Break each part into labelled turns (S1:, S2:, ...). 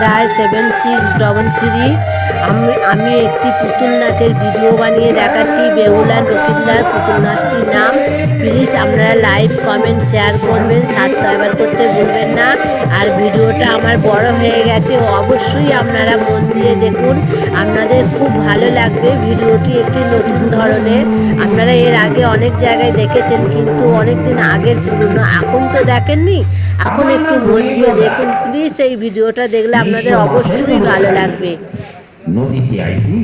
S1: রায় 7633। আমি একটি পুতুল নাচের ভিডিও বানিয়ে দেখাচ্ছি। বেহুলা লক্ষিন্দার পুতুল নাচটির নাম। প্লিজ আপনারা লাইক কমেন্ট শেয়ার করবেন, সাবস্ক্রাইবার করতে ভুলবেন না। আর ভিডিওটা আমার বড় হয়ে গেছে, অবশ্যই আপনারা মন দিয়ে দেখুন, আপনাদের খুব ভালো লাগবে। ভিডিওটি একটি নতুন ধরনের, আপনারা এর আগে অনেক জায়গায় দেখেছেন, কিন্তু অনেক দিন আগের পুরনো, এখন তো দেখেননি। এখন একটু মন দিয়ে দেখুন প্লিজ, এই ভিডিওটা দেখলে আপনাদের অবশ্যই ভালো লাগবে।
S2: নদীতে আইবি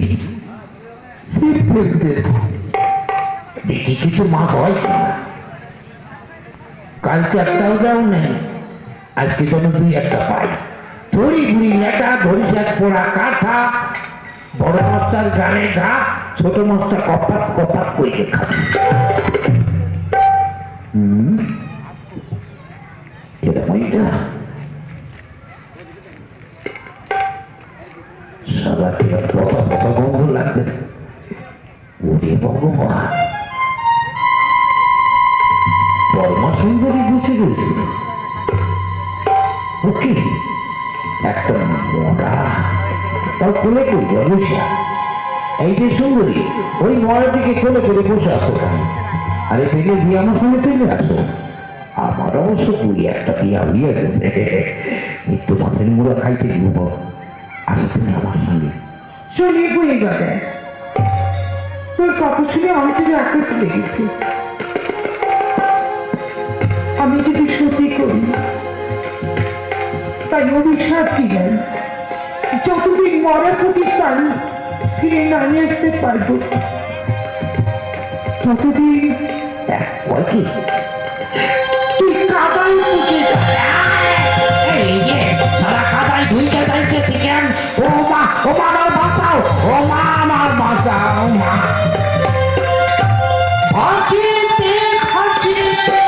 S2: দেখি কিছু মাছ হয় কিনা। কালকে একটাও যাও নেই, আজকে যেন দুই একটা পাই। ধরি বুড়ি লেটা ধরিস এক পোড়া কাঠা, বড় মাছটার গানে ঘা, ছোট মাছটা কপাত কপাত করে খাবি। এটা সবাইকে পচা পচা গন্ধ লাগতেছে। ওরে ভগবান, পরমা সুন্দরী বসে রয়েছে। ওকে একটা মরা তাও কোলে করবে বসে। এই যে সুন্দরী, ওই মরাটিকে কোলে করে বসে আসো কেন? আরে পেলে দিয়ে আমার সঙ্গে চলে আসো। আমার অবশ্য দুই একটা বিয়া হইয়া গেছে, একটু মাছের মুড়া খাইতে দিব। আসো তুমি আমার সঙ্গে।
S3: চলিয়ে বয়ে যাবে। তোর কথা শুনে আমি তোকে একা তুলে গেছি। আমি যদি সত্যি করি, তাই অভিশাপ দিলেন, যতদিন মরার প্রতি প্রাণ ফিরে না নিয়ে আসতে পারবো, ততদিন তুই কাদায় পুজে যাবে।
S2: এই যে সারা কাদায় ধুইতে যাইতেছি কেন? ও মা, ও মা আমার বাঁচাও, ও মা আমার বাঁচাও মা।
S3: হাসিতে হাসিতে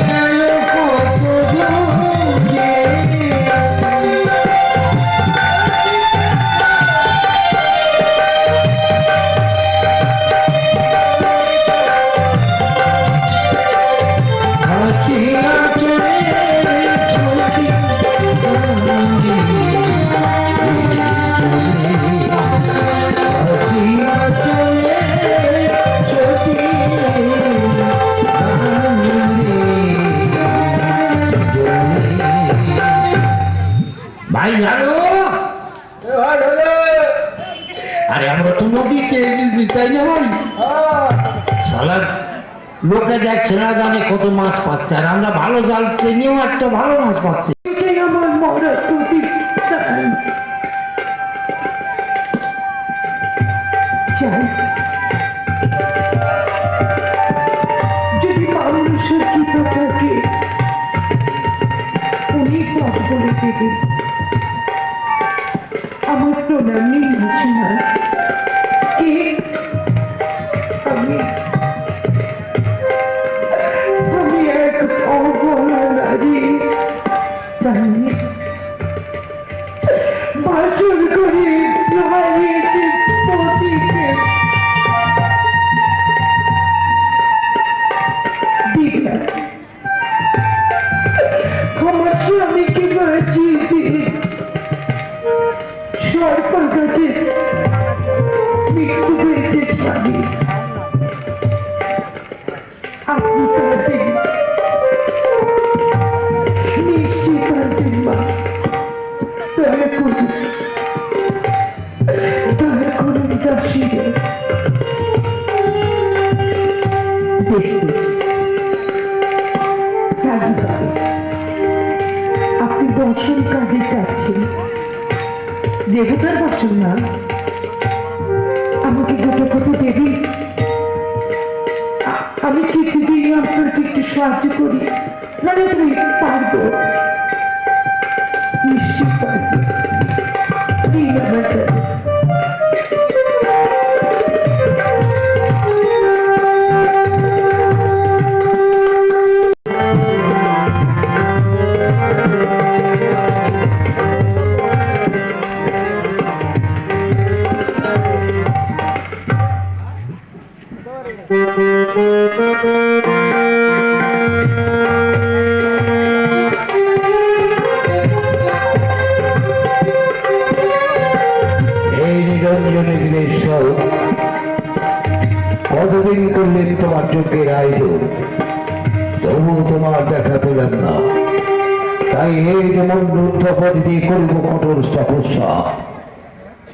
S3: গেল কত দূরে।
S2: ভাই জানো, আরে আমরা তো নদীতে এসেছি তাই না ভাই? সালা লোকে দেখছে না, জানে কত মাছ পাচ্ছে, আর আমরা ভালো জাল ট্রেনেও একটা ভালো মাছ পাচ্ছি।
S3: এটাই আমার মরা তুমি। চাই যদি মানুষের কৃপা থাকে, উনি পথ বলে দেবে। আমার প্রণাম নেই না কে আমি আমি এক অবলা নারী, তাই বাসর করে হারিয়েছে পতিকে। দিদা আমার স্বামীকে বাঁচিয়ে দিয়ে সর্বগাতে মৃত্যু হয়েছে স্বামী। আপনি পারবেন, নিশ্চয় পারবেন মা। দয়া করুন, দয়া করুন দাসীরে। বেশ বেশ, আপনি বসন কাজে যাচ্ছেন, দেবতার বসন না। আমাকে দুটো কথা দেবেন, আমি কিছুদিন আপনাকে একটু সাহায্য করি। না না তুমি পারবো, নিশ্চিত পারবো। দিন আমার কাছে।
S2: পেলাম না, তাই এই যেমন রুদ্রপদ দিয়ে করব কঠোর তপস্যা।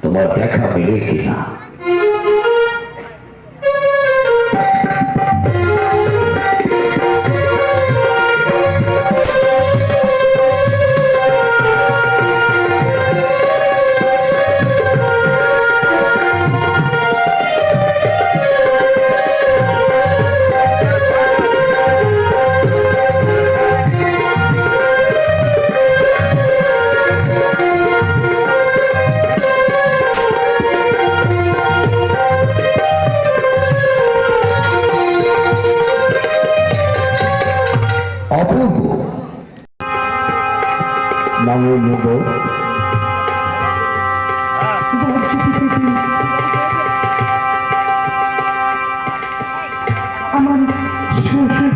S2: তোমার দেখা পেলে কিনা? অপূর্ব মাঙ্গল নেব।
S3: আমার শ্বশুর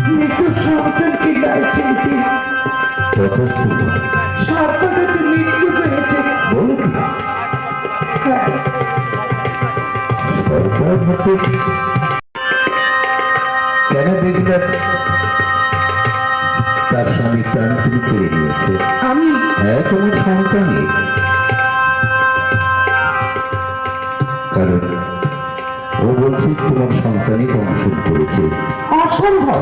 S3: মৃত্যু সন্তানকে গাইছেন,
S2: যথেষ্ট
S3: সন্তানের মৃত্যু হয়েছে।
S2: বলো কি?
S3: হ্যাঁ,
S2: সরকার মতে কেন দেখলেন তার স্বামী প্রাণ তুমি কেড়ে নিয়েছে?
S3: আমি
S2: হ্যাঁ, তোমার সন্তানই। কারণ ও বলছে তোমার সন্তানই বংশ করেছে।
S3: অসম্ভব।